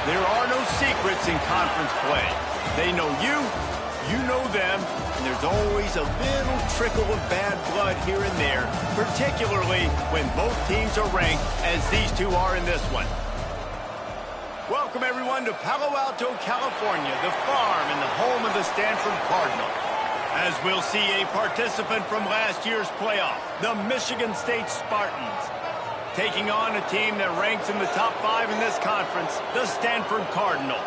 There are no secrets in conference play. They know you, you know them, and there's always a little trickle of bad blood here and there, particularly when both teams are ranked, as these two are in this one. Welcome, everyone, to Palo Alto, California, the farm and the home of the Stanford Cardinal. As we'll see a participant from last year's playoff, the Michigan State Spartans, taking on a team that ranks in the top 5 in this conference, the Stanford Cardinal.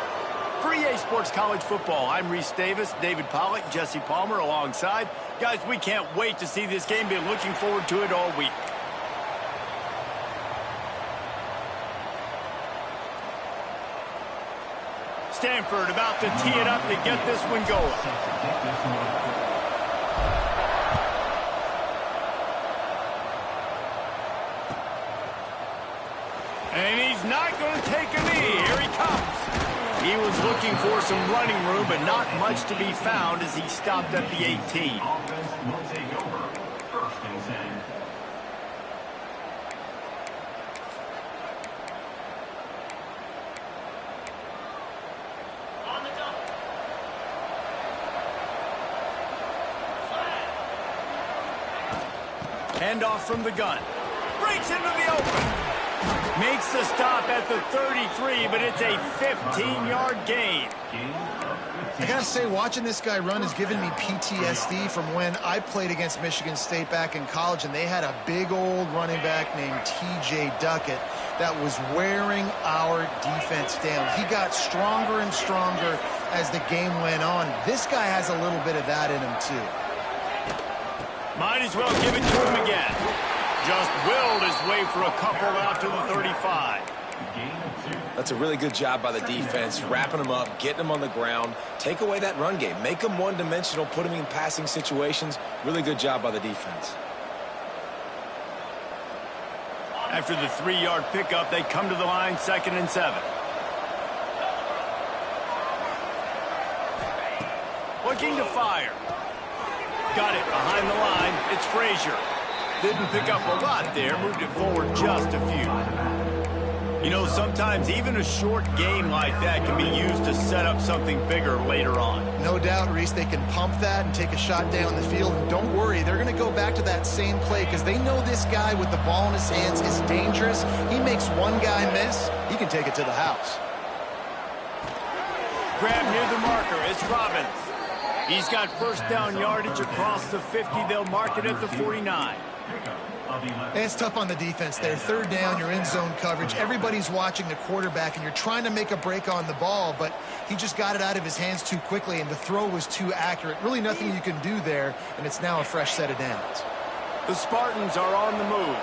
For EA Sports College Football, I'm Reese Davis, David Pollack, Jesse Palmer alongside. Guys, we can't wait to see this game. Been looking forward to it all week. Stanford about to tee it up to get this one going. And he's not going to take a knee. Here he comes. He was looking for some running room, but not much to be found as he stopped at the 18. Offense will take over. 1st and 10. On the double. Handoff from the gun. Breaks into the open. Makes the stop at the 33, but it's a 15-yard gain. I gotta say, watching this guy run has given me PTSD from when I played against Michigan State back in college, and they had a big old running back named T.J. Duckett that was wearing our defense down. He got stronger and stronger as the game went on. This guy has a little bit of that in him, too. Might as well give it to him again. Just willed his way for a couple out to the 35. That's a really good job by the defense, wrapping them up, getting them on the ground. Take away that run game. Make them one-dimensional, put them in passing situations. Really good job by the defense. After the 3-yard pickup, they come to the line, 2nd and 7. Looking to fire. Got it behind the line. It's Frazier. Didn't pick up a lot there, moved it forward just a few. You know, sometimes even a short game like that can be used to set up something bigger later on. No doubt, Reese, they can pump that and take a shot down the field. And don't worry, they're going to go back to that same play because they know this guy with the ball in his hands is dangerous. He makes one guy miss, he can take it to the house. Grab near the marker, it's Robbins. He's got 1st down yardage across the 50. They'll mark it at the 49. It's tough on the defense there. 3rd down, you're in zone coverage. Everybody's watching the quarterback, and you're trying to make a break on the ball, but he just got it out of his hands too quickly, and the throw was too accurate. Really nothing you can do there, and it's now a fresh set of downs. The Spartans are on the move.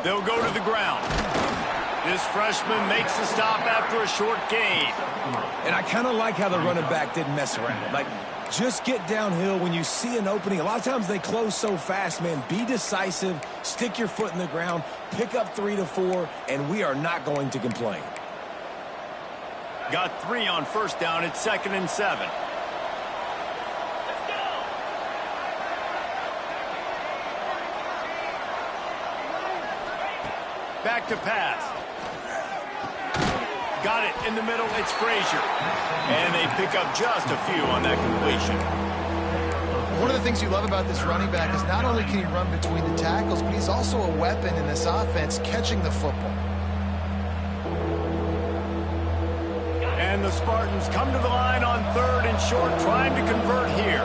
They'll go to the ground. This freshman makes the stop after a short gain. And I kind of like how the running back didn't mess around. Like, just get downhill when you see an opening. A lot of times they close so fast, man. Be decisive, stick your foot in the ground, pick up 3 to 4, and we are not going to complain. Got 3 on 1st down. It's 2nd and 7. Back to pass. Got it in the middle. It's Frazier. And they pick up just a few on that completion. One of the things you love about this running back is not only can he run between the tackles, but he's also a weapon in this offense catching the football. And the Spartans come to the line on 3rd and short, trying to convert here.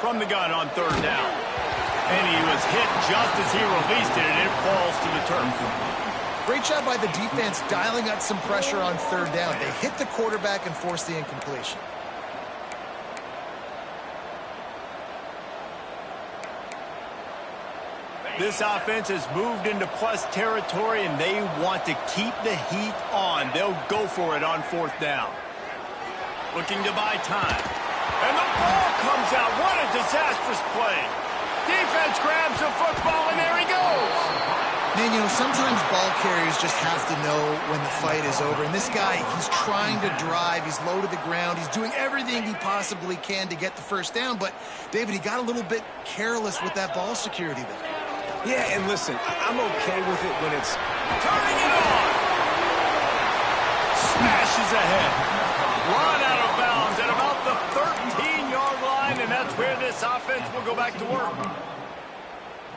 from the gun on third down. And he was hit just as he released it, and it falls to the turf. Great job by the defense dialing up some pressure on third down. They hit the quarterback and forced the incompletion. This offense has moved into plus territory, and they want to keep the heat on. They'll go for it on fourth down. Looking to buy time. And the ball comes out. What a disastrous play. Defense grabs the football, and there he goes. Man, you know, sometimes ball carriers just have to know when the fight is over. And this guy, he's trying to drive. He's low to the ground. He's doing everything he possibly can to get the first down. But, David, he got a little bit careless with that ball security there. Yeah, and listen, I'm okay with it when it's... Turning it on. Smashes ahead. Run out of bounds at about the 13-yard line, and that's where this offense will go back to work.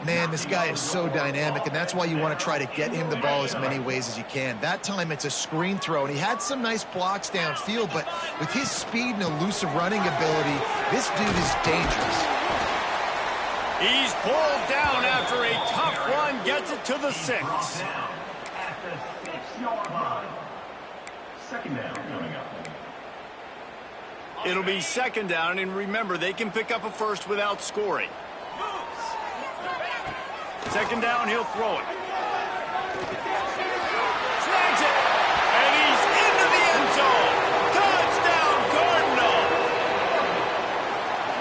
Man, this guy is so dynamic, and that's why you want to try to get him the ball as many ways as you can. That time, it's a screen throw, and he had some nice blocks downfield, but with his speed and elusive running ability, this dude is dangerous. He's pulled down after a tough run, gets it to the 6. At the 6-yard line. Second down coming up. It'll be second down, and remember, they can pick up a first without scoring. Second down, he'll throw it. Snags it, and he's into the end zone. Touchdown, Cardinal.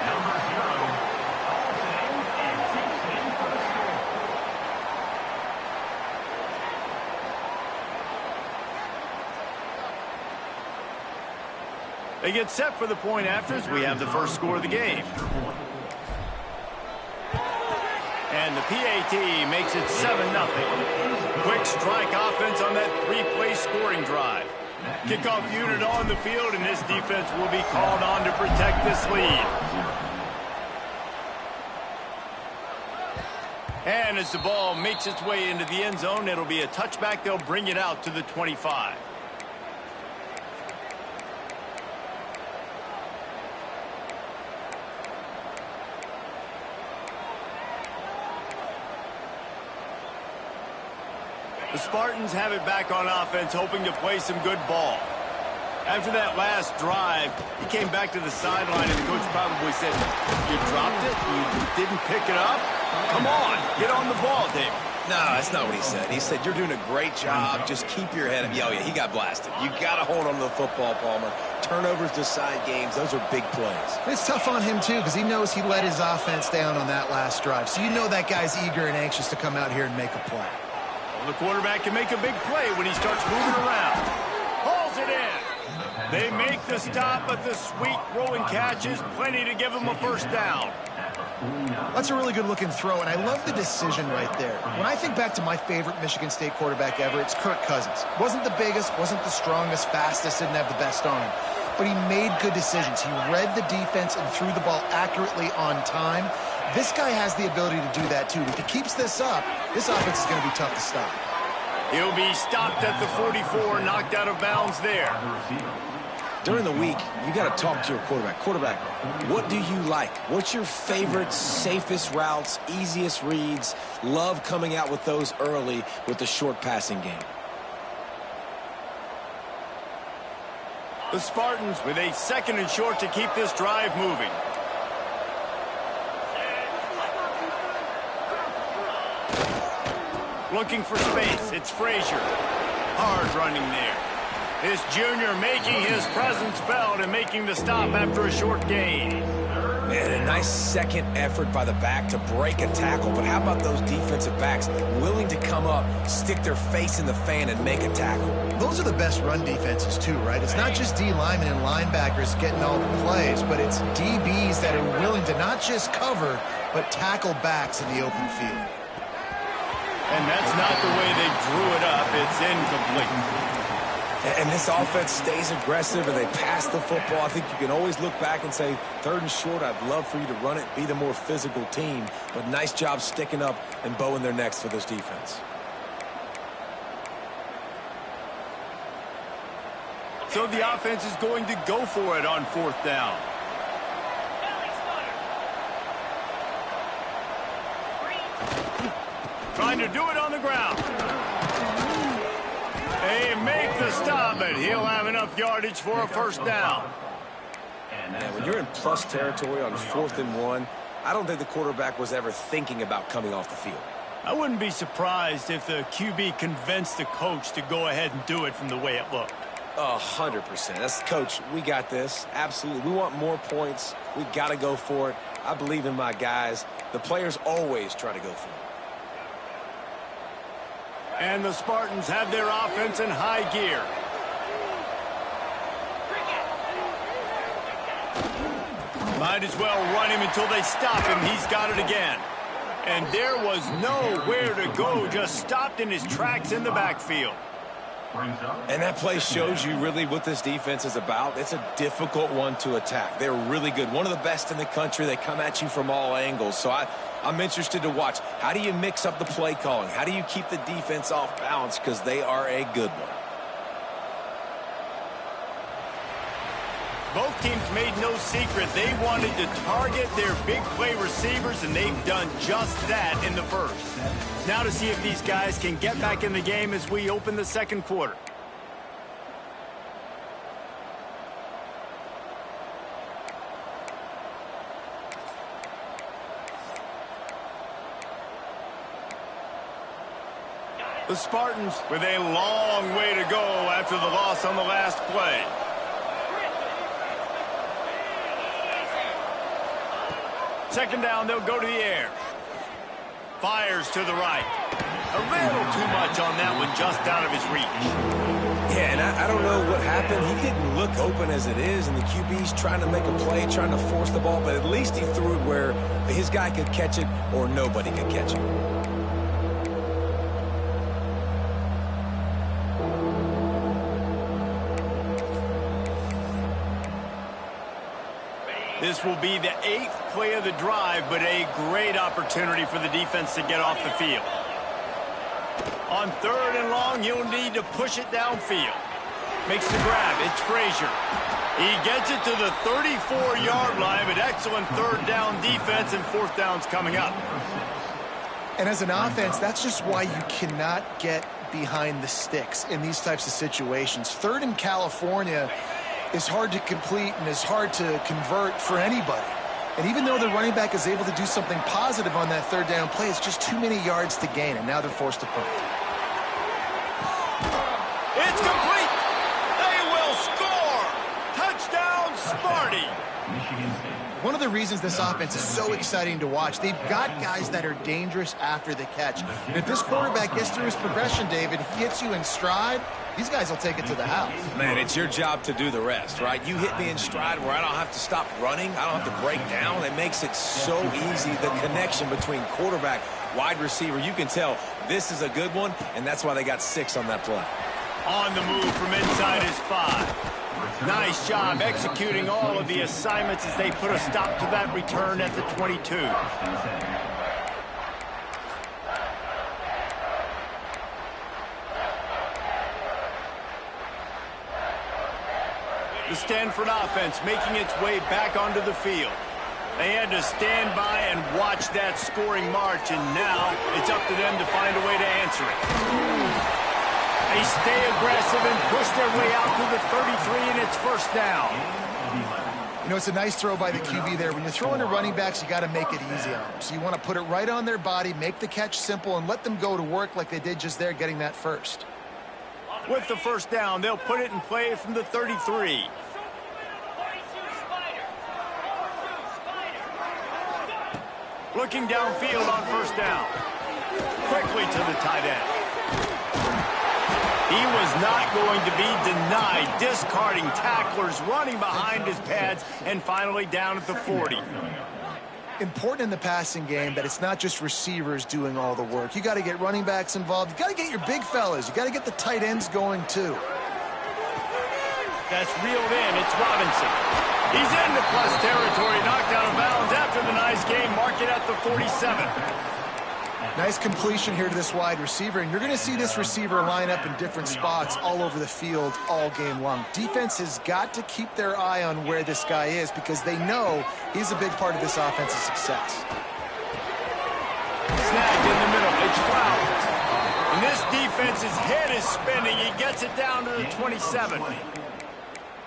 Number 0. And takes him for the score. They get set for the point after as we have the first score of the game. And the PAT makes it 7-0. Quick strike offense on that 3-play scoring drive. Kickoff unit on the field, and this defense will be called on to protect this lead. And as the ball makes its way into the end zone, it'll be a touchback. They'll bring it out to the 25. The Spartans have it back on offense, hoping to play some good ball. After that last drive, he came back to the sideline, and the coach probably said, "You dropped it? You didn't pick it up? Come on, get on the ball, Dave." No, that's not what he said. He said, you're doing a great job. Just keep your head up. Oh, yeah, he got blasted. You got to hold on to the football, Palmer. Turnovers decide games. Those are big plays. It's tough on him, too, because he knows he let his offense down on that last drive. So you know that guy's eager and anxious to come out here and make a play. The quarterback can make a big play when he starts moving around. Hauls it in. They make the stop, but the sweet throwing catch is plenty to give him a first down. That's a really good-looking throw, and I love the decision right there. When I think back to my favorite Michigan State quarterback ever, it's Kirk Cousins. Wasn't the biggest, wasn't the strongest, fastest, didn't have the best arm. But he made good decisions. He read the defense and threw the ball accurately on time. This guy has the ability to do that, too. If he keeps this up, this offense is going to be tough to stop. He'll be stopped at the 44, knocked out of bounds there. During the week, you got to talk to your quarterback. Quarterback, what do you like? What's your favorite, safest routes, easiest reads? Love coming out with those early with the short passing game. The Spartans with a second and short to keep this drive moving. Looking for space. It's Frazier. Hard running there. This junior making his presence felt and making the stop after a short gain. Man, a nice second effort by the back to break a tackle. But how about those defensive backs willing to come up, stick their face in the fan, and make a tackle? Those are the best run defenses, too, right? It's not just D linemen and linebackers getting all the plays, but it's DBs that are willing to not just cover, but tackle backs in the open field. And that's not the way they drew it up. It's incomplete. And this offense stays aggressive, and they pass the football. I think you can always look back and say, third and short, I'd love for you to run it, be the more physical team. But nice job sticking up and bowing their necks for this defense. So the offense is going to go for it on fourth down. Trying to do it on the ground. They make the stop, but he'll have enough yardage for a first down. Yeah, when you're in plus territory on 4th and 1, I don't think the quarterback was ever thinking about coming off the field. I wouldn't be surprised if the QB convinced the coach to go ahead and do it from the way it looked. 100%. That's coach. We got this. Absolutely. We want more points. We got to go for it. I believe in my guys. The players always try to go for it. And the Spartans have their offense in high gear. Might as well run him until they stop him. He's got it again. And there was nowhere to go, just stopped in his tracks in the backfield. And that play shows you really what this defense is about. It's a difficult one to attack. They're really good. One of the best in the country. They come at you from all angles. So I'm interested to watch. How do you mix up the play calling? How do you keep the defense off balance? Because they are a good one. Both teams made no secret they wanted to target their big play receivers, and they've done just that in the first. Now to see if these guys can get back in the game as we open the second quarter. The Spartans with a long way to go after the loss on the last play. Second down, they'll go to the air. Fires to the right. A little too much on that one, just out of his reach. Yeah, and I don't know what happened. He didn't look open as it is, and the QB's trying to make a play, trying to force the ball, but at least he threw it where his guy could catch it or nobody could catch it. This will be the 8th play of the drive, but a great opportunity for the defense to get off the field. On 3rd and long, you'll need to push it downfield. Makes the grab. It's Frazier. He gets it to the 34-yard line, but excellent 3rd down defense, and 4th down's coming up. And as an offense, that's just why you cannot get behind the sticks in these types of situations. 3rd in California is hard to complete and is hard to convert for anybody. And even though the running back is able to do something positive on that 3rd down play, it's just too many yards to gain, and now they're forced to punt. It's complete. They will score. Touchdown, Sparty. One of the reasons this offense is so exciting to watch, they've got guys that are dangerous after the catch. And if this quarterback gets through his progression, David, he hits you in stride, these guys will take it to the house. Man, it's your job to do the rest, right? You hit me in stride where I don't have to stop running. I don't have to break down. It makes it so easy, the connection between quarterback, wide receiver. You can tell this is a good one, and that's why they got 6 on that play. On the move from inside his 5. Nice job executing all of the assignments as they put a stop to that return at the 22. The Stanford offense making its way back onto the field. They had to stand by and watch that scoring march, and now it's up to them to find a way to answer it. They stay aggressive and push their way out to the 33, and it's first down. You know, it's a nice throw by the QB there. When you're throwing to running backs, you got to make it easy on them. So you want to put it right on their body, make the catch simple, and let them go to work like they did just there, getting that first. With the first down, they'll put it in play from the 33. Looking downfield on first down. Quickly to the tight end. He was not going to be denied, discarding tacklers, running behind his pads, and finally down at the 40. Important in the passing game that it's not just receivers doing all the work. You got to get running backs involved. You got to get your big fellas. You got to get the tight ends going too. That's reeled in. It's Robinson. He's into plus territory, knocked out of bounds after the nice game. Mark it at the 47. Nice completion here to this wide receiver, and you're going to see this receiver line up in different spots all over the field all game long. Defense has got to keep their eye on where this guy is because they know he's a big part of this offense's success. Snagged in the middle. Flowers. And this defense's head is spinning. He gets it down to the 27.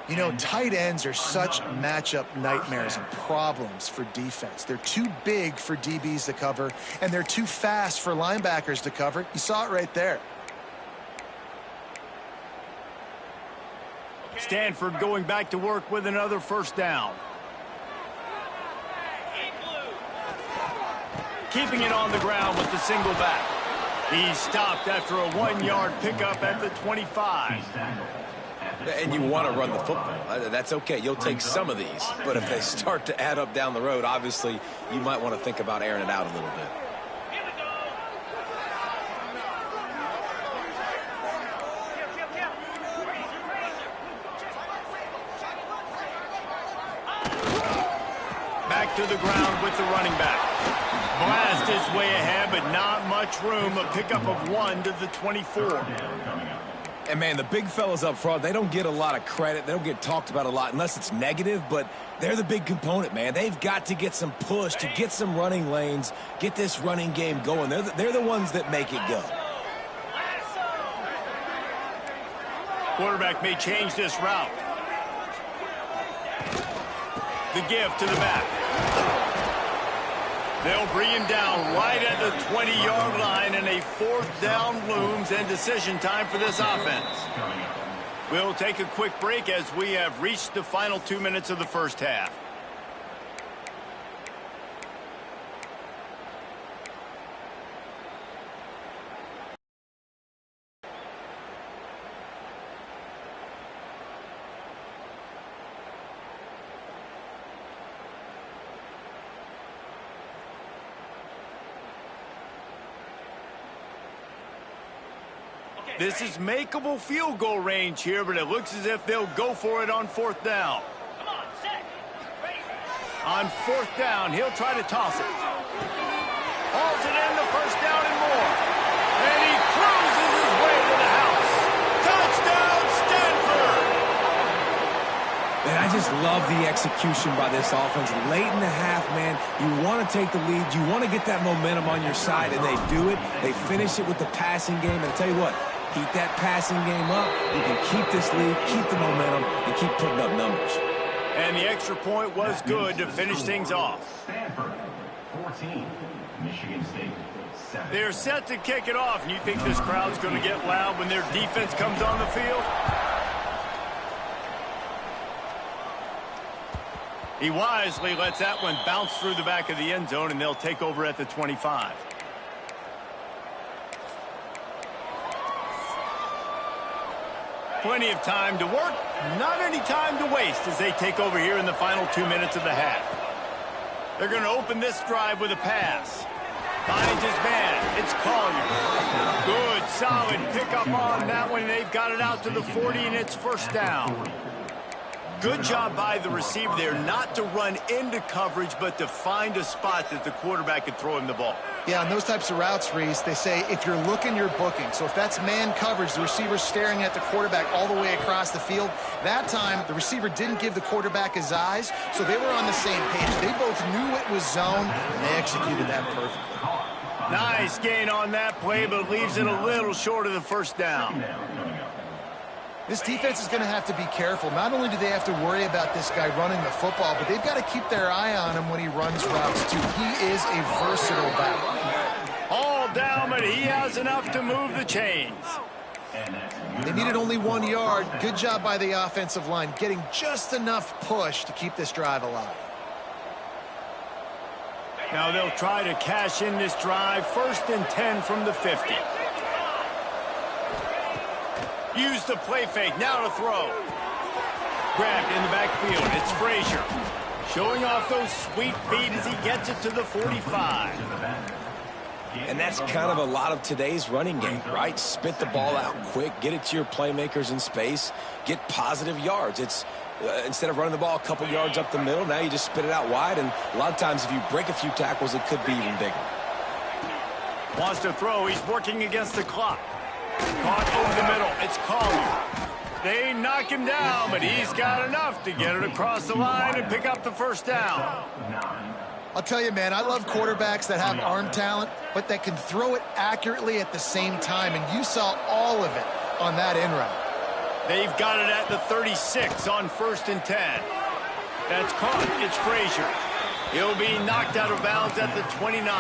You know, tight ends are such matchup nightmares and problems for defense. They're too big for DBs to cover, and they're too fast for linebackers to cover. You saw it right there. Stanford going back to work with another first down. Keeping it on the ground with the single back. He's stopped after a 1-yard pickup at the 25. And you want to run the football. That's okay. You'll take some of these. But if they start to add up down the road, obviously, you might want to think about airing it out a little bit. Back to the ground with the running back. Blast is way ahead, but not much room. A pickup of 1 to the 24. And, man, the big fellas up front, they don't get a lot of credit. They don't get talked about a lot unless it's negative, but they're the big component, man. They've got to get some push to get some running lanes, get this running game going. They're the ones that make it go. Quarterback may change this route. The give to the back. They'll bring him down right at the 20-yard line, and a 4th down looms and decision time for this offense. We'll take a quick break as we have reached the final 2 minutes of the first half. This is makeable field goal range here, but it looks as if they'll go for it on 4th down. On 4th down, he'll try to toss it. Hauls it in, the first down and more. And he cruises his way to the house. Touchdown, Stanford! Man, I just love the execution by this offense. Late in the half, man, you want to take the lead. You want to get that momentum on your side, and they do it. They finish it with the passing game. And I tell you what, keep that passing game up. You can keep this lead, keep the momentum, and keep putting up numbers. And the extra point was good to finish things off. Stanford, 14. Michigan State, 7. They're set to kick it off, and you think this crowd's going to get loud when their defense comes on the field? He wisely lets that one bounce through the back of the end zone, and they'll take over at the 25. Plenty of time to work, not any time to waste as they take over here in the final 2 minutes of the half. They're going to open this drive with a pass. Finds his man. It's Collier. Good, solid pickup on that one. They've got it out to the 40, and it's first down. Good job by the receiver there, not to run into coverage, but to find a spot that the quarterback could throw him the ball. Yeah, on those types of routes, Reese, they say if you're looking, you're booking. So if that's man coverage, the receiver's staring at the quarterback all the way across the field. That time, the receiver didn't give the quarterback his eyes, so they were on the same page. They both knew it was zone, and they executed that perfectly. Nice gain on that play, but leaves it a little short of the first down. This defense is going to have to be careful. Not only do they have to worry about this guy running the football, but they've got to keep their eye on him when he runs routes, too. He is a versatile back. All down, but he has enough to move the chains. They needed only 1 yard. Good job by the offensive line, getting just enough push to keep this drive alive. Now they'll try to cash in this drive. 1st and 10 from the 50. Use the play fake, now to throw. Grabbed in the backfield, it's Frazier. Showing off those sweet feet as he gets it to the 45. And that's kind of a lot of today's running game, right? Spit the ball out quick, get it to your playmakers in space, get positive yards. It's instead of running the ball a couple yards up the middle, now you just spit it out wide, and a lot of times if you break a few tackles, it could be even bigger. Wants to throw, he's working against the clock. Caught over the middle, it's Collier. They knock him down, but he's got enough to get it across the line and pick up the first down. I'll tell you, man, I love quarterbacks that have arm talent, but that can throw it accurately at the same time, and you saw all of it on that in route. They've got it at the 36 on 1st and 10. That's caught. It's Frazier. He'll be knocked out of bounds at the 29.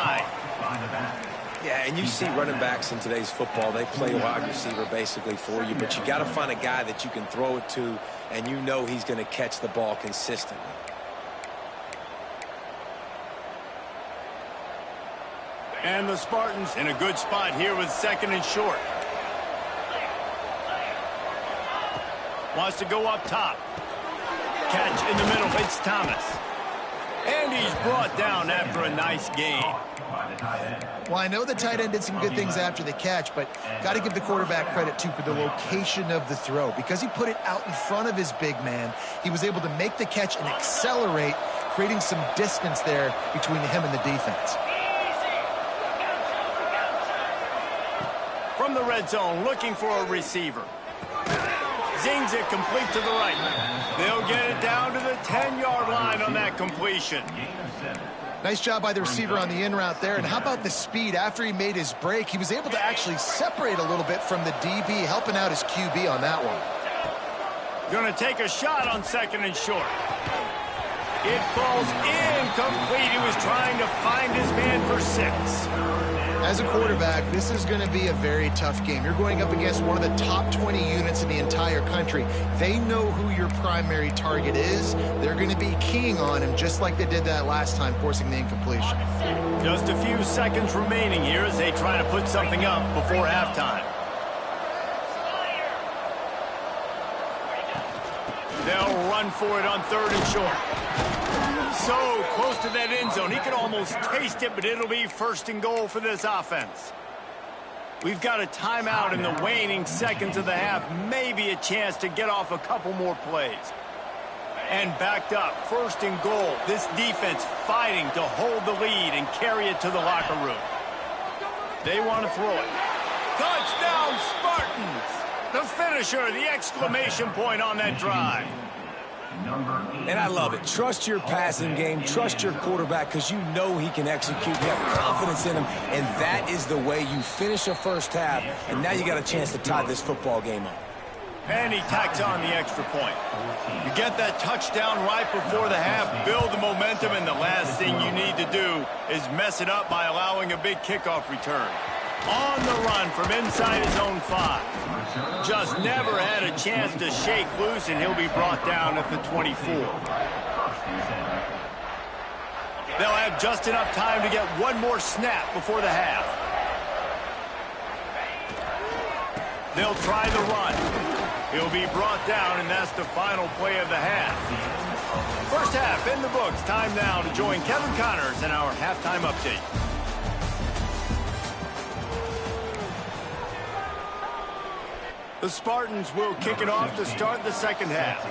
Yeah, and you see running backs in today's football, they play wide receiver basically for you, but you got to find a guy that you can throw it to, and you know he's going to catch the ball consistently. And the Spartans in a good spot here with 2nd and short. Wants to go up top. Catch in the middle. It's Thomas. And he's brought down after a nice gain. Well, I know the tight end did some good things after the catch, but got to give the quarterback credit, too, for the location of the throw. Because he put it out in front of his big man, he was able to make the catch and accelerate, creating some distance there between him and the defense. From the red zone, looking for a receiver. Zings it complete to the right. They'll get it down to the 10-yard line on that completion. Nice job by the receiver on the in route there. And how about the speed? After he made his break, he was able to actually separate a little bit from the DB, helping out his QB on that one. Going to take a shot on 2nd and short. It falls incomplete. He was trying to find his man for 6. As a quarterback, this is going to be a very tough game. You're going up against one of the top 20 units in the entire country. They know who your primary target is. They're going to be keying on him just like they did that last time, forcing the incompletion. Just a few seconds remaining here as they try to put something up before halftime. They'll run for it on 3rd and short. So close to that end zone. He could almost taste it, but it'll be 1st and goal for this offense. We've got a timeout in the waning seconds of the half. Maybe a chance to get off a couple more plays. And backed up, 1st and goal. This defense fighting to hold the lead and carry it to the locker room. They want to throw it. Touchdown, Spartans! The finisher, the exclamation point on that drive. And I love it. Trust your passing game. Trust your quarterback because you know he can execute. You have confidence in him, and that is the way you finish a first half. And now you got a chance to tie this football game up. And he tacks on the extra point. You get that touchdown right before the half, build the momentum, and the last thing you need to do is mess it up by allowing a big kickoff return. On the run from inside his own 5. Just never had a chance to shake loose, and he'll be brought down at the 24. They'll have just enough time to get one more snap before the half. They'll try the run. He'll be brought down, and that's the final play of the half. First half in the books. Time now to join Kevin Connors in our halftime update. The Spartans will kick it off to start the second half.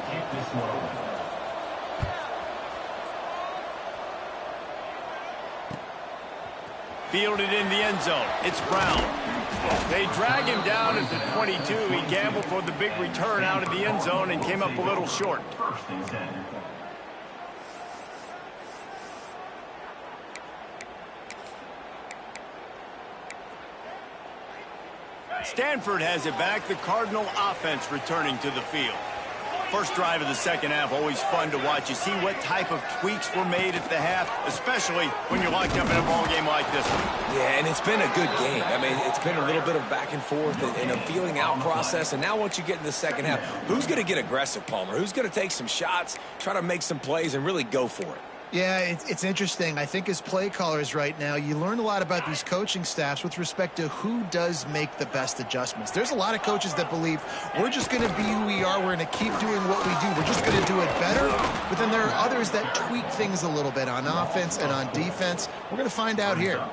Fielded in the end zone. It's Brown. They drag him down at the 22. He gambled for the big return out of the end zone and came up a little short. Stanford has it back. The Cardinal offense returning to the field. First drive of the second half, always fun to watch. You see what type of tweaks were made at the half, especially when you're locked up in a ball game like this one. Yeah, and it's been a good game. I mean, it's been a little bit of back and forth and a feeling out process. And now once you get in the second half, who's going to get aggressive, Palmer? Who's going to take some shots, try to make some plays, and really go for it? Yeah, it's interesting. I think as play callers right now, you learn a lot about these coaching staffs with respect to who does make the best adjustments. There's a lot of coaches that believe we're just going to be who we are. We're going to keep doing what we do. We're just going to do it better. But then there are others that tweak things a little bit on offense and on defense. We're going to find out here.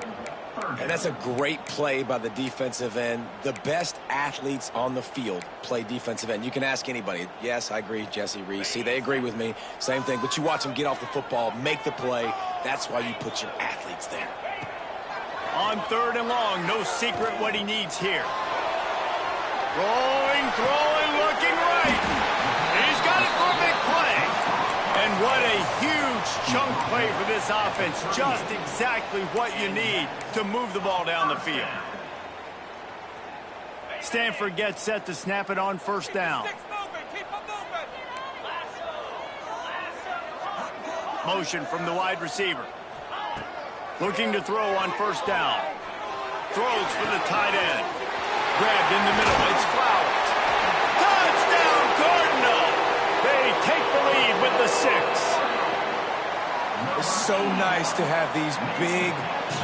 And that's a great play by the defensive end. The best athletes on the field play defensive end. You can ask anybody. Yes, I agree, Jesse Reese. See, they agree with me. Same thing. But you watch them get off the football, make the play. That's why you put your athletes there. On 3rd and long, no secret what he needs here. Rolling, throwing, looking right. He's got it for a big play. And what a huge chunk play for this offense. Just exactly what you need to move the ball down the field. Stanford gets set to snap it on first down. Motion from the wide receiver. Looking to throw on first down. Throws for the tight end. Grabbed in the middle. It's Flowers. Touchdown, Cardinal! They take the lead with the 6. It's so nice to have these big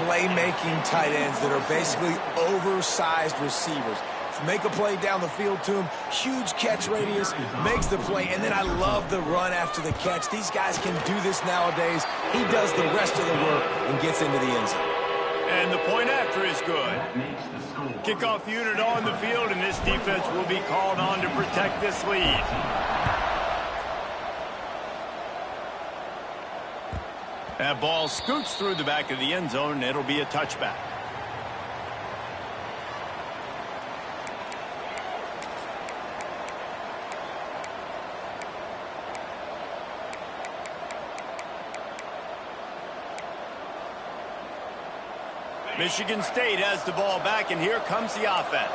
playmaking tight ends that are basically oversized receivers. Make a play down the field to him, huge catch radius, makes the play, and then I love the run after the catch. These guys can do this nowadays. He does the rest of the work and gets into the end zone. And the point after is good. Kickoff unit on the field, and this defense will be called on to protect this lead. That ball scoots through the back of the end zone, and it'll be a touchback. Michigan State has the ball back, and here comes the offense.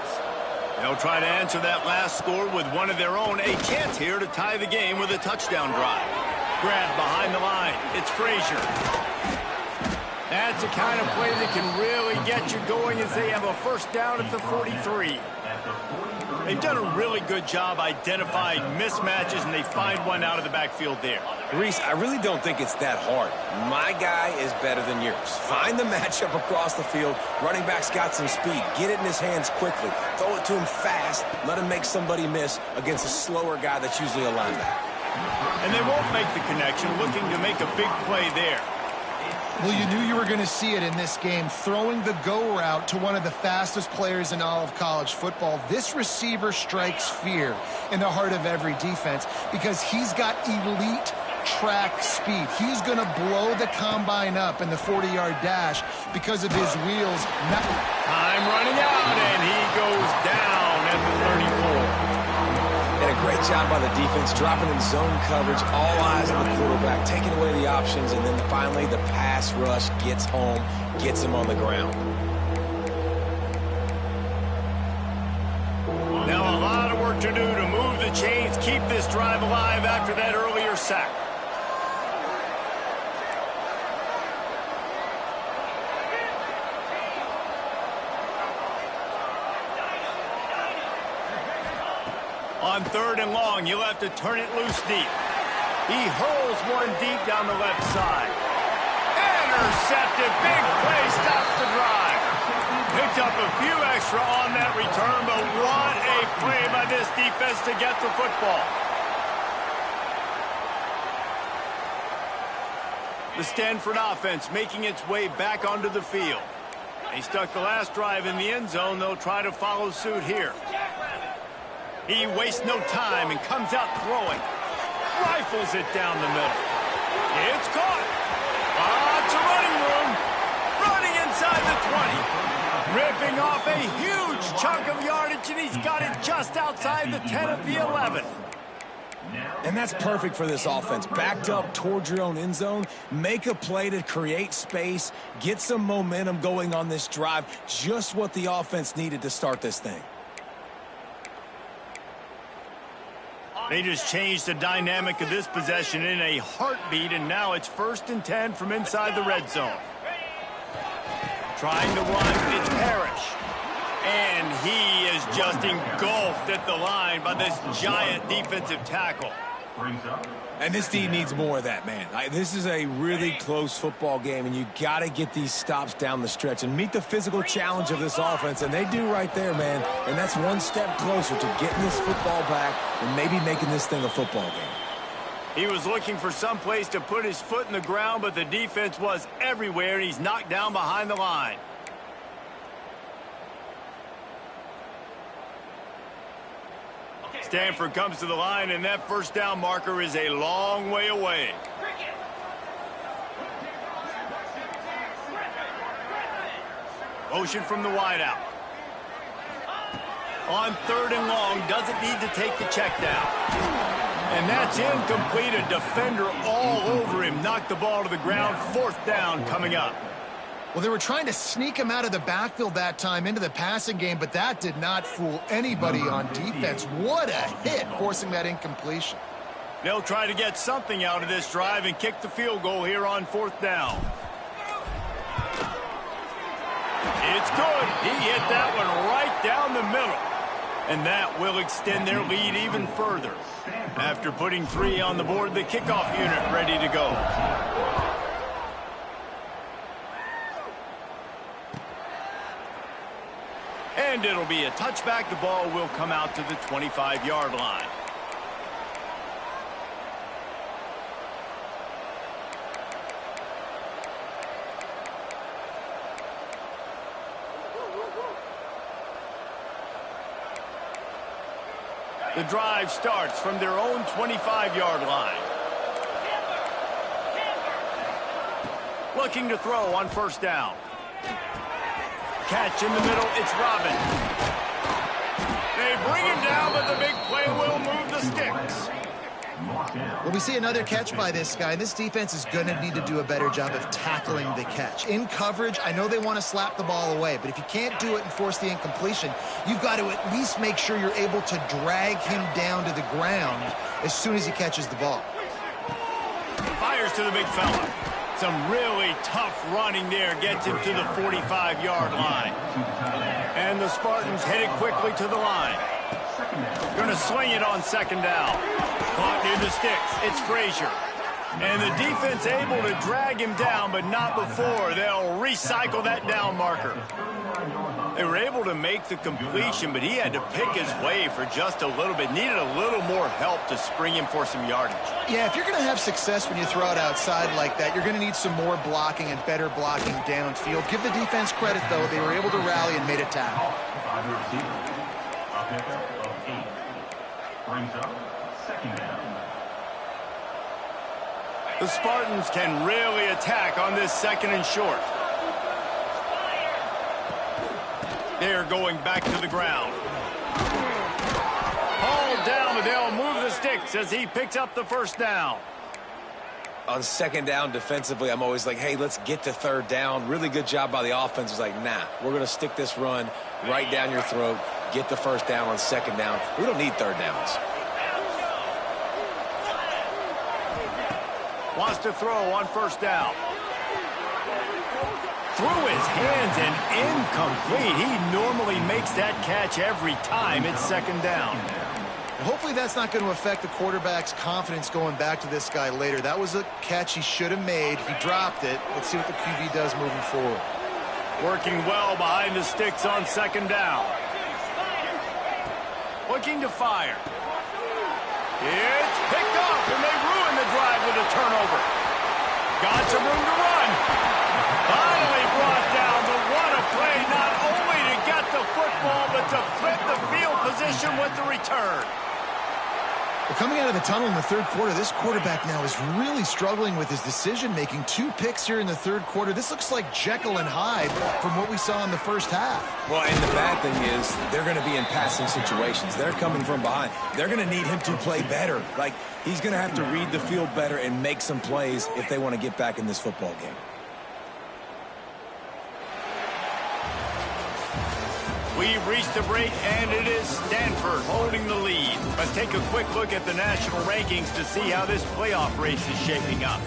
They'll try to answer that last score with one of their own. A chance here to tie the game with a touchdown drive. Grab behind the line. It's Frazier. That's the kind of play that can really get you going as they have a first down at the 43. They've done a really good job identifying mismatches, and they find one out of the backfield there. Reese, I really don't think it's that hard. My guy is better than yours. Find the matchup across the field. Running back's got some speed. Get it in his hands quickly. Throw it to him fast. Let him make somebody miss against a slower guy that's usually a linebacker. And they won't make the connection, looking to make a big play there. Well, you knew you were going to see it in this game. Throwing the go route to one of the fastest players in all of college football. This receiver strikes fear in the heart of every defense because he's got elite track speed. He's going to blow the combine up in the 40-yard dash because of his wheels. Time running out, and he goes down at the 34. And a great job by the defense, dropping in zone coverage, all eyes on the quarterback, taking away the options, and then finally the pass rush gets home, gets him on the ground. Now a lot of work to do to move the chains, keep this drive alive after that earlier sack. On third and long, you'll have to turn it loose deep. He hurls one deep down the left side. Intercepted. Big play stops the drive. Picked up a few extra on that return, but what a play by this defense to get the football. The Stanford offense making its way back onto the field. They stuck the last drive in the end zone. They'll try to follow suit here. He wastes no time and comes out throwing. Rifles it down the middle. It's caught. Lots of running room. Running inside the 20. Ripping off a huge chunk of yardage, and he's got it just outside the 10 of the 11. And that's perfect for this offense. Backed up towards your own end zone. Make a play to create space. Get some momentum going on this drive. Just what the offense needed to start this thing. They just changed the dynamic of this possession in a heartbeat, and now it's 1st and 10 from inside the red zone. Trying to run, it's Parrish. And he is just engulfed at the line by this giant defensive tackle. And this team needs more of that, man. This is a really close football game, and you got to get these stops down the stretch and meet the physical challenge of this offense, and they do right there, man. And that's one step closer to getting this football back and maybe making this thing a football game. He was looking for some place to put his foot in the ground, but the defense was everywhere, and he's knocked down behind the line. Stanford comes to the line, and that first down marker is a long way away. Motion from the wideout. On 3rd and long, doesn't need to take the check down. And that's incomplete. A defender all over him. Knocked the ball to the ground. 4th down coming up. Well, they were trying to sneak him out of the backfield that time into the passing game, but that did not fool anybody on defense. What a hit, forcing that incompletion. They'll try to get something out of this drive and kick the field goal here on 4th down. It's good. He hit that one right down the middle. And that will extend their lead even further. After putting 3 on the board, the kickoff unit ready to go. And it'll be a touchback. The ball will come out to the 25-yard line. The drive starts from their own 25-yard line. Looking to throw on 1st down. Catch in the middle, it's Robin. They bring him down, but the big play will move the sticks. Well, we see another catch by this guy. This defense is going to need to do a better job of tackling the catch. In coverage, I know they want to slap the ball away, but if you can't do it and force the incompletion, you've got to at least make sure you're able to drag him down to the ground as soon as he catches the ball. Fires to the big fella. Some really tough running there gets him to the 45-yard line. And the Spartans headed quickly to the line. Going to swing it on 2nd down. Caught near the sticks. It's Frazier. And the defense able to drag him down, but not before. They'll recycle that down marker. They were able to make the completion, but he had to pick his way for just a little bit. Needed a little more help to spring him for some yardage. Yeah, if you're going to have success when you throw it outside like that, you're going to need some more blocking and better blocking downfield. Give the defense credit, though. They were able to rally and made a tackle. A pickup of 8. Brings up 2nd down. The Spartans can really attack on this 2nd and short. They're going back to the ground. Hauled down, but they'll move the sticks as he picks up the 1st down. On 2nd down defensively, I'm always like, hey, let's get to 3rd down. Really good job by the offense. It's like, nah, we're going to stick this run right down your throat. Get the 1st down on 2nd down. We don't need 3rd downs. Wants to throw on 1st down. Through his hands and incomplete. He normally makes that catch every time. It's 2nd down. Hopefully that's not going to affect the quarterback's confidence going back to this guy later. That was a catch he should have made. He dropped it. Let's see what the QB does moving forward. Working well behind the sticks on 2nd down. Looking to fire. It's picked off, and they ruin the drive with a turnover. Got some room to run. Finally brought down, but what a play, not only to get the football, but to flip the field position with the return. Well, coming out of the tunnel in the 3rd quarter, this quarterback now is really struggling with his decision-making. 2 picks here in the 3rd quarter. This looks like Jekyll and Hyde from what we saw in the 1st half. Well, and the bad thing is they're going to be in passing situations. They're coming from behind. They're going to need him to play better. Like, he's going to have to read the field better and make some plays if they want to get back in this football game. We've reached the break, and it is Stanford holding the lead. Let's take a quick look at the national rankings to see how this playoff race is shaping up.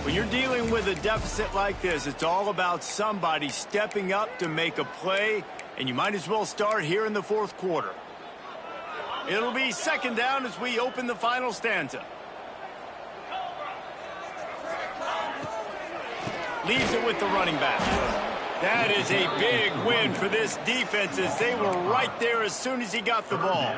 When you're dealing with a deficit like this, it's all about somebody stepping up to make a play, and you might as well start here in the 4th quarter. It'll be 2nd down as we open the final stanza. Leaves it with the running back. That is a big win for this defense as they were right there as soon as he got the ball.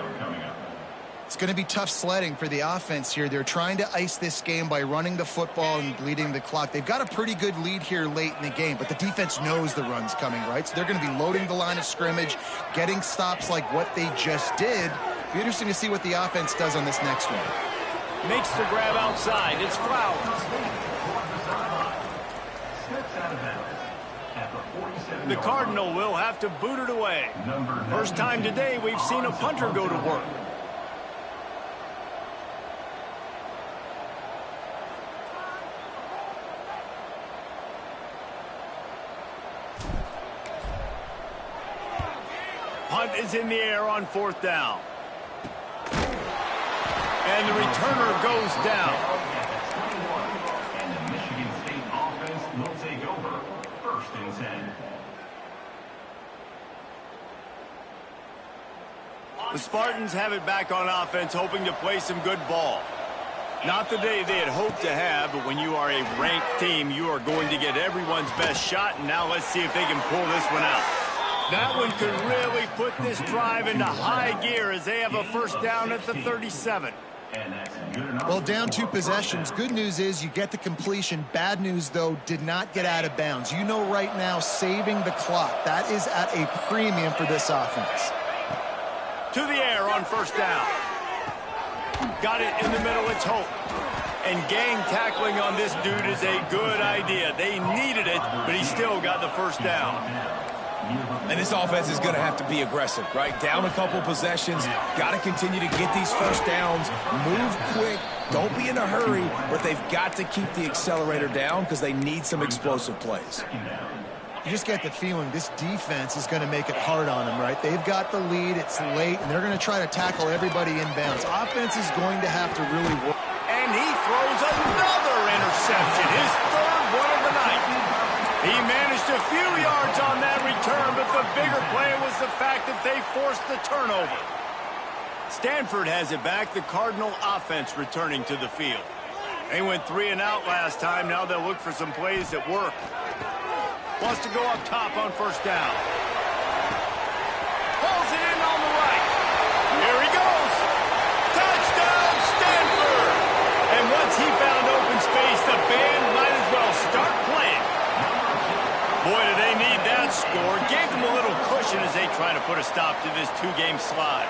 It's going to be tough sledding for the offense here. They're trying to ice this game by running the football and bleeding the clock. They've got a pretty good lead here late in the game, but the defense knows the run's coming, right? So they're going to be loading the line of scrimmage, getting stops like what they just did. Be interesting to see what the offense does on this next one. Makes the grab outside. It's Flowers. The Cardinal will have to boot it away. First time today we've seen a punter go to work. punt is in the air on 4th down. And the returner goes down. And the Michigan State offense will take over. 1st and 10. The Spartans have it back on offense, hoping to play some good ball. Not the day they had hoped to have, but when you are a ranked team, you are going to get everyone's best shot, and now let's see if they can pull this one out. That one could really put this drive into high gear as they have a 1st down at the 37. Well, down 2 possessions. Good news is you get the completion. Bad news, though, did not get out of bounds. You know right now, saving the clock, that is at a premium for this offense. To the air on 1st down. Got it in the middle, it's Hope. And gang tackling on this dude is a good idea. They needed it, but he still got the 1st down. And this offense is going to have to be aggressive, right? Down a couple possessions, got to continue to get these 1st downs, move quick, don't be in a hurry, but they've got to keep the accelerator down because they need some explosive plays. You just get the feeling this defense is going to make it hard on them, right? They've got the lead, it's late, and they're going to try to tackle everybody inbounds. Offense is going to have to really work. And he throws another interception, his 3rd one of the night. He managed a few yards on that return, but the bigger play was the fact that they forced the turnover. Stanford has it back, the Cardinal offense returning to the field. They went 3 and out last time, now they'll look for some plays that work. Wants to go up top on 1st down. Pulls it in on the right. Here he goes. Touchdown, Stanford! And once he found open space, the band might as well start playing. Boy, do they need that score. Gave them a little cushion as they try to put a stop to this 2-game slide.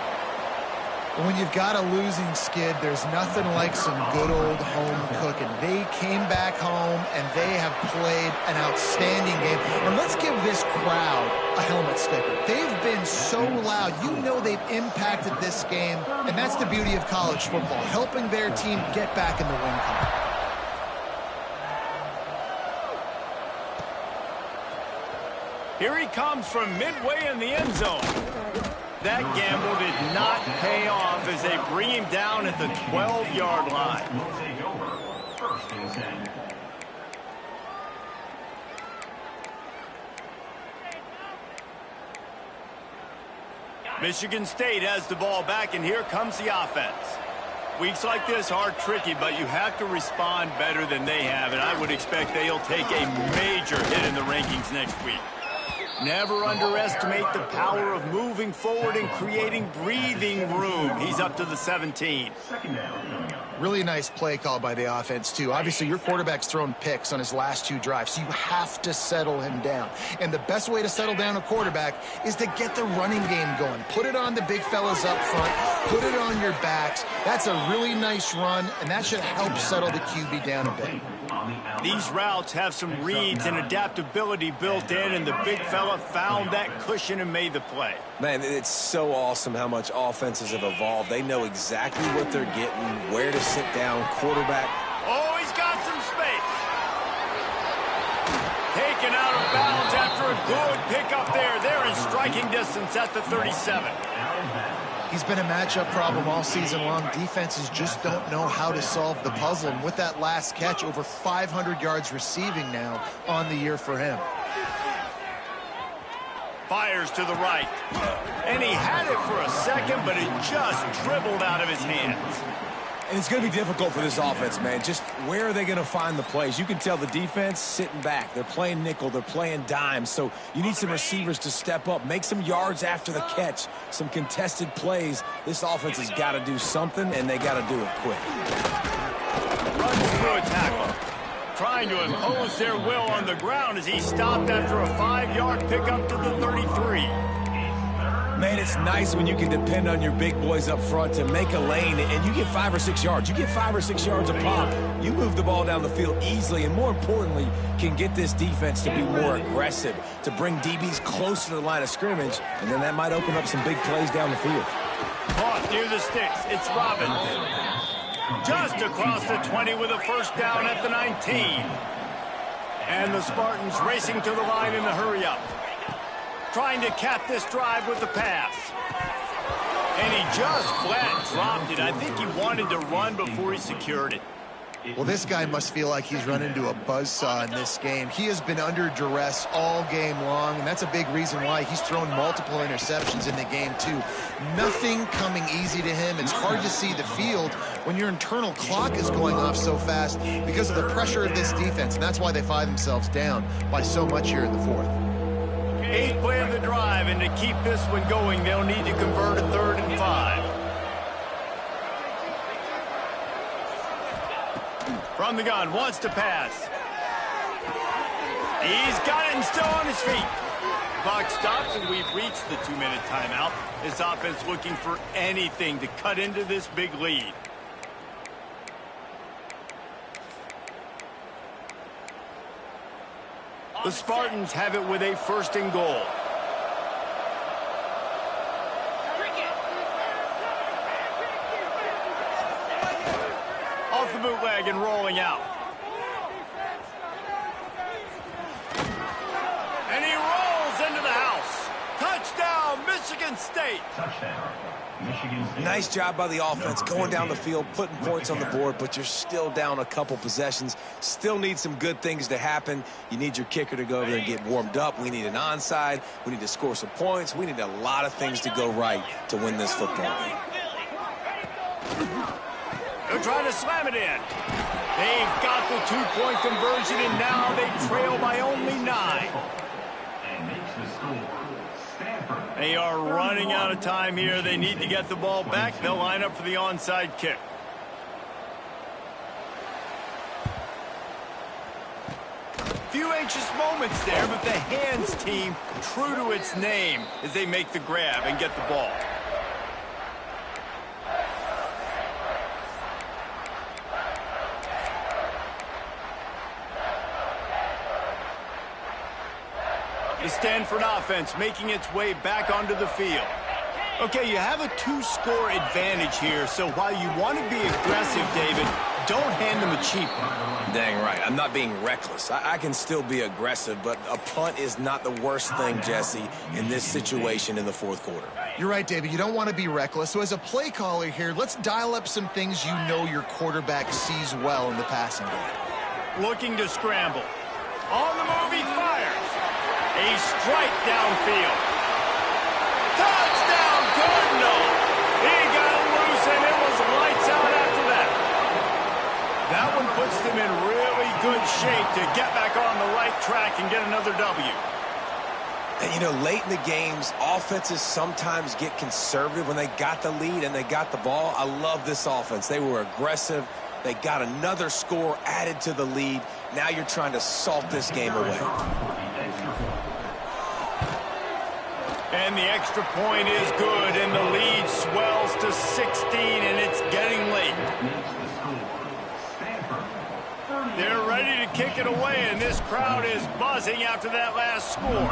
When you've got a losing skid, there's nothing like some good old home cooking. They came back home, and they have played an outstanding game. And let's give this crowd a helmet sticker. They've been so loud. You know they've impacted this game, and that's the beauty of college football, helping their team get back in the win column. Here he comes from midway in the end zone. That gamble did not pay off as they bring him down at the 12-yard line. Will take over. 1st and 10. Michigan State has the ball back, and here comes the offense. Weeks like this are tricky, but you have to respond better than they have, and I would expect they'll take a major hit in the rankings next week. Never underestimate the power of moving forward and creating breathing room. He's up to the 17. Really nice play call by the offense, too. Obviously, your quarterback's thrown picks on his last 2 drives, so you have to settle him down. And the best way to settle down a quarterback is to get the running game going. Put it on the big fellas up front. Put it on your backs. That's a really nice run, and that should help settle the QB down a bit. These routes have some reads and adaptability built in, and the big fella found that cushion and made the play. Man, it's so awesome how much offenses have evolved. They know exactly what they're getting, where to sit down, quarterback. Oh, he's got some space. Taken out of bounds after a good pickup there. They're in striking distance at the 37. He's been a matchup problem all season long. Defenses just don't know how to solve the puzzle. And with that last catch, over 500 yards receiving now on the year for him. Fires to the right. And he had it for a second, but it just dribbled out of his hands. And it's going to be difficult for this offense, man. Just where are they going to find the plays? You can tell the defense sitting back. They're playing nickel. They're playing dime. So you need some receivers to step up, make some yards after the catch, some contested plays. This offense has got to do something, and they got to do it quick. Runs through a tackle. Trying to impose their will on the ground as he stopped after a 5-yard pickup to the 33. Man, it's nice when you can depend on your big boys up front to make a lane, and you get 5 or 6 yards. You get 5 or 6 yards a pop. You move the ball down the field easily, and more importantly, can get this defense to be more aggressive, to bring DBs close to the line of scrimmage, and then that might open up some big plays down the field. Caught near the sticks. It's Robbins. Just across the 20 with a first down at the 19. And the Spartans racing to the line in the hurry-up. trying to cap this drive with the pass. And he just flat dropped it. I think he wanted to run before he secured it. Well, this guy must feel like he's run into a buzzsaw in this game. He has been under duress all game long, and that's a big reason why he's thrown multiple interceptions in the game, too. Nothing coming easy to him. It's hard to see the field when your internal clock is going off so fast because of the pressure of this defense, and that's why they find themselves down by so much here in the fourth. 8th play of the drive, and to keep this one going, they'll need to convert a 3rd and 5. From the gun, wants to pass. He's got it and still on his feet. Clock stops, and we've reached the 2-minute timeout. This offense looking for anything to cut into this big lead. The Spartans have it with a 1st and goal. Off the bootleg and rolling out. And he rolls into the house. Touchdown, Michigan State. Touchdown, Michigan State. Nice job by the offense going down the field, putting points on the board, but you're still down a couple possessions. Still need some good things to happen. You need your kicker to go over there and get warmed up. We need an onside. We need to score some points. We need a lot of things to go right to win this football game. They're trying to slam it in. They've got the 2-point conversion, and now they trail by only 9. And makes the score. Stanford. They are running out of time here. They need to get the ball back. They'll line up for the onside kick. Few anxious moments there, but the hands team true to its name as they make the grab and get the ball. The Stanford offense making its way back onto the field. Okay, you have a 2-score advantage here, so while you want to be aggressive, David, don't hand them a cheap one. Dang right. I'm not being reckless. I can still be aggressive, but a punt is not the worst thing, Jesse, in this situation in the 4th quarter. You're right, David. You don't want to be reckless. So as a play caller here, let's dial up some things you know your quarterback sees well in the passing game. Looking to scramble. On the move, he fires. A strike downfield. Touchdown, Cardinal! He got loose, and it was lights out after that. That one puts them in really good shape to get back on the right track and get another W. And, you know, late in the games, offenses sometimes get conservative when they got the lead and they got the ball. I love this offense. They were aggressive. They got another score added to the lead. Now you're trying to salt this game away. And the extra point is good, and the lead swells to 16, and it's getting late. They're ready to kick it away, and this crowd is buzzing after that last score.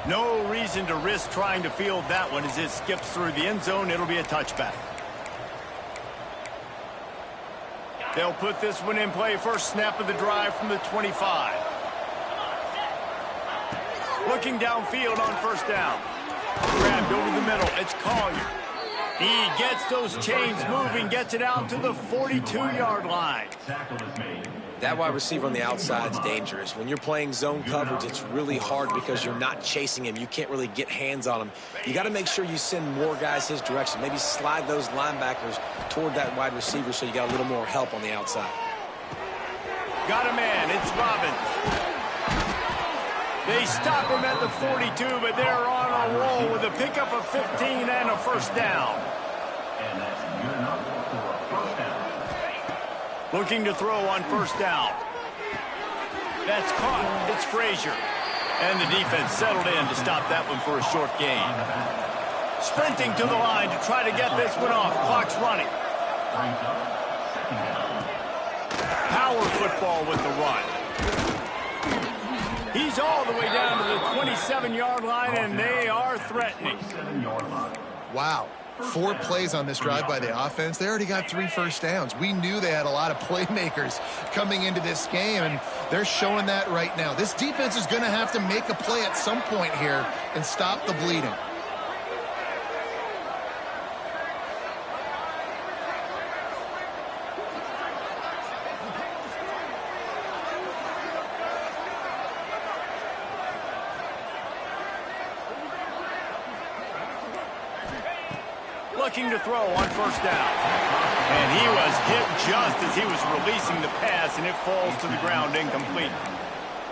No reason to risk trying to field that one as it skips through the end zone. It'll be a touchback. They'll put this one in play. First snap of the drive from the 25. Looking downfield on 1st down. Grabbed over the middle. It's Collier. He gets those chains moving, gets it out to the 42-yard line. That wide receiver on the outside is dangerous. When you're playing zone coverage, it's really hard because you're not chasing him. You can't really get hands on him. You got to make sure you send more guys his direction. Maybe slide those linebackers toward that wide receiver so you got a little more help on the outside. Got a man. It's Robbins. They stop him at the 42, but they're on a roll with a pickup of 15 and a 1st down. And that's good enough for a 1st down. Looking to throw on 1st down. That's caught. It's Frazier. And the defense settled in to stop that one for a short gain. Sprinting to the line to try to get this one off. Clock's running. Power football with the run. He's all the way down to the 27-yard line, and they are threatening. Wow. 4 plays on this drive by the offense. They already got 3 first downs. We knew they had a lot of playmakers coming into this game, and they're showing that right now. This defense is going to have to make a play at some point here and stop the bleeding. Looking to throw on first down. And he was hit just as he was releasing the pass, and it falls to the ground incomplete.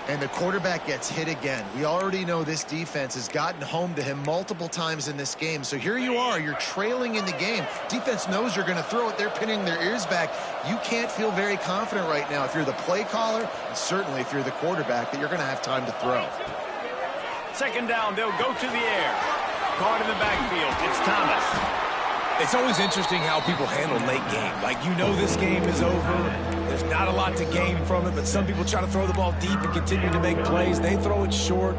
And the quarterback gets hit again. We already know this defense has gotten home to him multiple times in this game. So here you are, you're trailing in the game. Defense knows you're going to throw it. They're pinning their ears back. You can't feel very confident right now if you're the play caller, and certainly if you're the quarterback, that you're going to have time to throw. Second down, they'll go to the air. Caught in the backfield, it's Thomas. It's always interesting how people handle late game. Like, you know this game is over. There's not a lot to gain from it, but some people try to throw the ball deep and continue to make plays. They throw it short.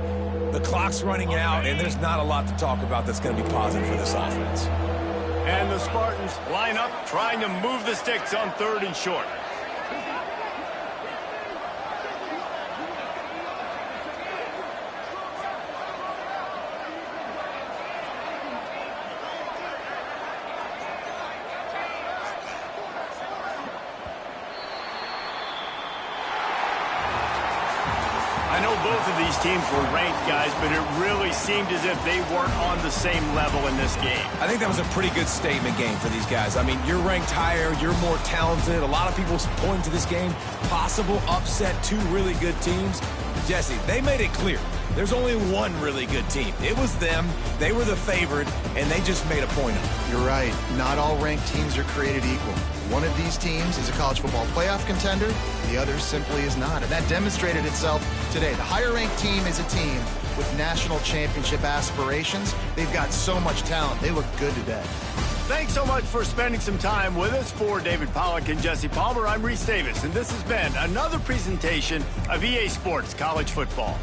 The clock's running out, and there's not a lot to talk about that's going to be positive for this offense. And the Spartans line up, trying to move the sticks on 3rd and short. Both of these teams were ranked, guys, but it really seemed as if they weren't on the same level in this game. I think that was a pretty good statement game for these guys. I mean, you're ranked higher, you're more talented. A lot of people point to this game, possible upset, 2 really good teams. Jesse, they made it clear. There's only one really good team. It was them. They were the favorite, and they just made a point of it. You're right. Not all ranked teams are created equal. One of these teams is a college football playoff contender. The other simply is not. And that demonstrated itself today. The higher-ranked team is a team with national championship aspirations. They've got so much talent. They look good today. Thanks so much for spending some time with us. For David Pollack and Jesse Palmer, I'm Reese Davis, and this has been another presentation of EA Sports College Football.